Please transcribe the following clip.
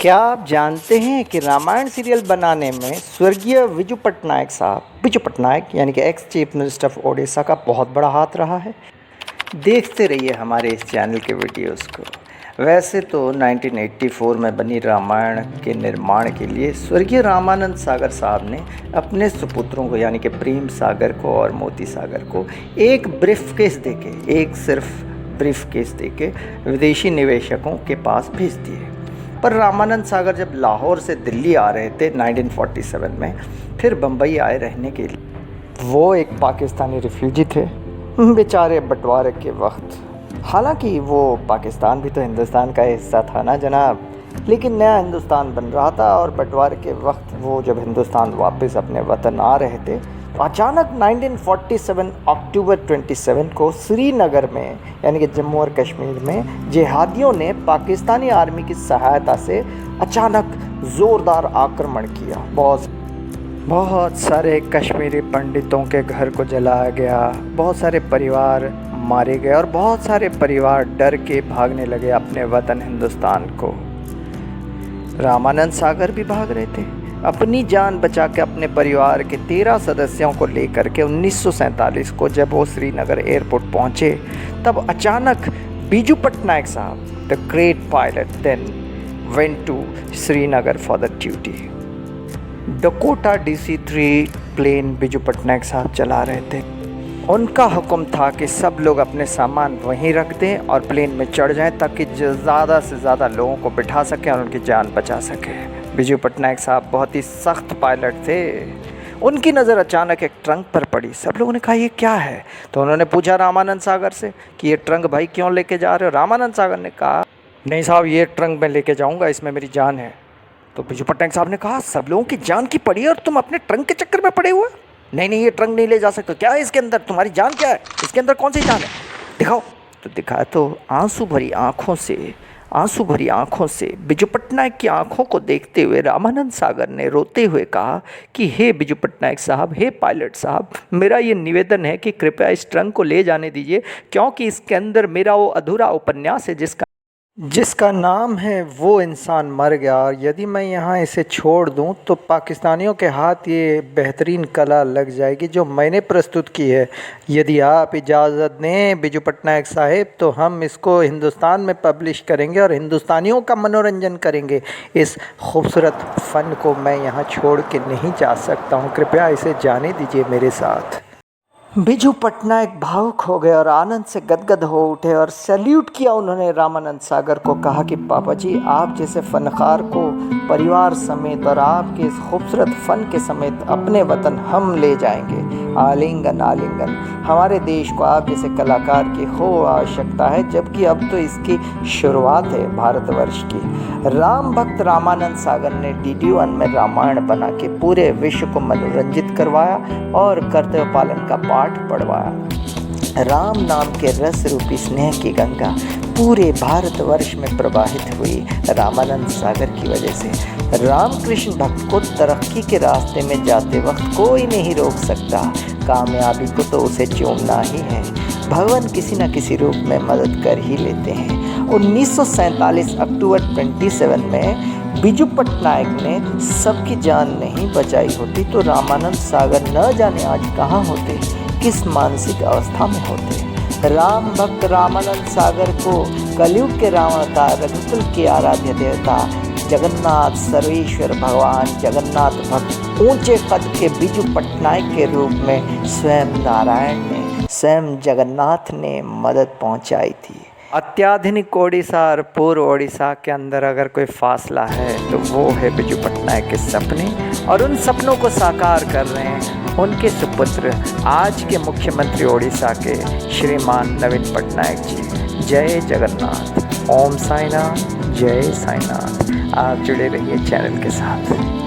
क्या आप जानते हैं कि रामायण सीरियल बनाने में स्वर्गीय विजू पटनायक साहब बिजू पटनायक यानी कि ex chief minister of Odisha का बहुत बड़ा हाथ रहा है। देखते रहिए हमारे इस चैनल के वीडियोस को। वैसे तो 1984 में बनी रामायण के निर्माण के लिए स्वर्गीय रामानंद सागर साहब ने अपने सुपुत्रों को यानी कि प्रेम सागर को और मोती सागर को एक सिर्फ ब्रीफ केस देके विदेशी निवेशकों के पास भेज दिए। पर रामानंद सागर जब लाहौर से दिल्ली आ रहे थे 1947 में, फिर बम्बई आए रहने के लिए। वो एक पाकिस्तानी रिफ्यूजी थे बेचारे बंटवारे के वक्त। हालांकि वो पाकिस्तान भी तो हिंदुस्तान का हिस्सा था ना जनाब, लेकिन नया हिंदुस्तान बन रहा था और बंटवारे के वक्त वो जब हिंदुस्तान वापस अपने वतन आ रहे थे तो अचानक 1947 अक्टूबर 27 को श्रीनगर में यानी कि जम्मू और कश्मीर में जिहादियों ने पाकिस्तानी आर्मी की सहायता से अचानक ज़ोरदार आक्रमण किया। बहुत सारे कश्मीरी पंडितों के घर को जलाया गया, बहुत सारे परिवार मारे गए और बहुत सारे परिवार डर के भागने लगे अपने वतन हिंदुस्तान को। रामानंद सागर भी भाग रहे थे अपनी जान बचा के अपने परिवार के 13 सदस्यों को लेकर के। 1947 को जब वो श्रीनगर एयरपोर्ट पहुंचे तब अचानक बिजू पटनायक साहब the great pilot then went to Srinagar for the duty. Dakota DC-3 plane Biju Patnaik साहब चला रहे थे। उनका हुक्म था कि सब लोग अपने सामान वहीं रख दें और प्लेन में चढ़ जाएं ताकि ज़्यादा से ज़्यादा लोगों को बिठा सकें और उनकी जान बचा सकें। बिजू पटनायक साहब बहुत ही सख्त पायलट थे। उनकी नज़र अचानक एक ट्रंक पर पड़ी। सब लोगों ने कहा ये क्या है, तो उन्होंने पूछा रामानंद सागर से कि ये ट्रंक भाई क्यों लेके जा रहे हो। रामानंद सागर ने कहा नहीं साहब, ये ट्रंक मैं लेके जाऊंगा, इसमें मेरी जान है। तो बिजू पटनायक साहब ने कहा सब लोगों की जान की पड़ी है और तुम अपने ट्रंक के चक्कर में पड़े हुए। नहीं, ये ट्रंक नहीं ले जा सकते। क्या है इसके अंदर, तुम्हारी जान क्या है, इसके अंदर कौन सी जान है, दिखाओ। तो दिखाया तो आंसू भरी आंखों से बिजू पटनायक की आंखों को देखते हुए रामानंद सागर ने रोते हुए कहा कि हे बिजू पटनायक साहब, हे पायलट साहब, मेरा ये निवेदन है कि कृपया इस ट्रंक को ले जाने दीजिए, क्योंकि इसके अंदर मेरा वो अधूरा उपन्यास है जिसका नाम है वो इंसान मर गया। और यदि मैं यहाँ इसे छोड़ दूँ तो पाकिस्तानियों के हाथ ये बेहतरीन कला लग जाएगी जो मैंने प्रस्तुत की है। यदि आप इजाज़त दें बिजू पटनायक साहब तो हम इसको हिंदुस्तान में पब्लिश करेंगे और हिंदुस्तानियों का मनोरंजन करेंगे। इस खूबसूरत फ़न को मैं यहाँ छोड़ के नहीं जा सकता हूँ, कृपया इसे जाने दीजिए मेरे साथ। बिजू पटनायक भावुक हो गए और आनंद से गदगद हो उठे और सैल्यूट किया उन्होंने रामानंद सागर को। कहा कि पापा जी, आप जैसे फ़नकार को परिवार समेत और आपके इस खूबसूरत फ़न के समेत अपने वतन हम ले जाएंगे। आलिंगन हमारे देश को आप जैसे कलाकार की आवश्यकता है, जबकि अब तो इसकी शुरुआत है भारतवर्ष की। राम भक्त रामानंद सागर ने DD-1 में रामायण बना के पूरे विश्व को मनोरंजित करवाया और कर्तव्य पालन का पाठ पढ़वाया। राम नाम के रस रूपी स्नेह की गंगा पूरे भारतवर्ष में प्रवाहित हुई रामानंद सागर की वजह से। रामकृष्ण भक्त को तरक्की के रास्ते में जाते वक्त कोई नहीं रोक सकता, कामयाबी को तो उसे चूमना ही है। भगवान किसी न किसी रूप में मदद कर ही लेते हैं। 1947 अक्टूबर 27 में बिजू पटनायक ने सबकी जान नहीं बचाई होती तो रामानंद सागर न जाने आज कहाँ होते, किस मानसिक अवस्था में होते। राम भक्त रामानंद सागर को कलयुग के राम अवतार रघुकुल के आराध्य देवता जगन्नाथ सर्वेश्वर भगवान जगन्नाथ भक्त ऊंचे कद के बिजू पटनायक के रूप में स्वयं नारायण ने, स्वयं जगन्नाथ ने मदद पहुंचाई थी। अत्याधुनिक ओडिशा और पूर्व ओडिशा के अंदर अगर कोई फासला है तो वो है बिजू पटनायक के सपने, और उन सपनों को साकार कर रहे हैं उनके सुपुत्र आज के मुख्यमंत्री ओडिशा के श्रीमान नवीन पटनायक जी। जय जगन्नाथ, ओम साईनाथ, जय साईनाथ। आप जुड़े रहिए चैनल के साथ।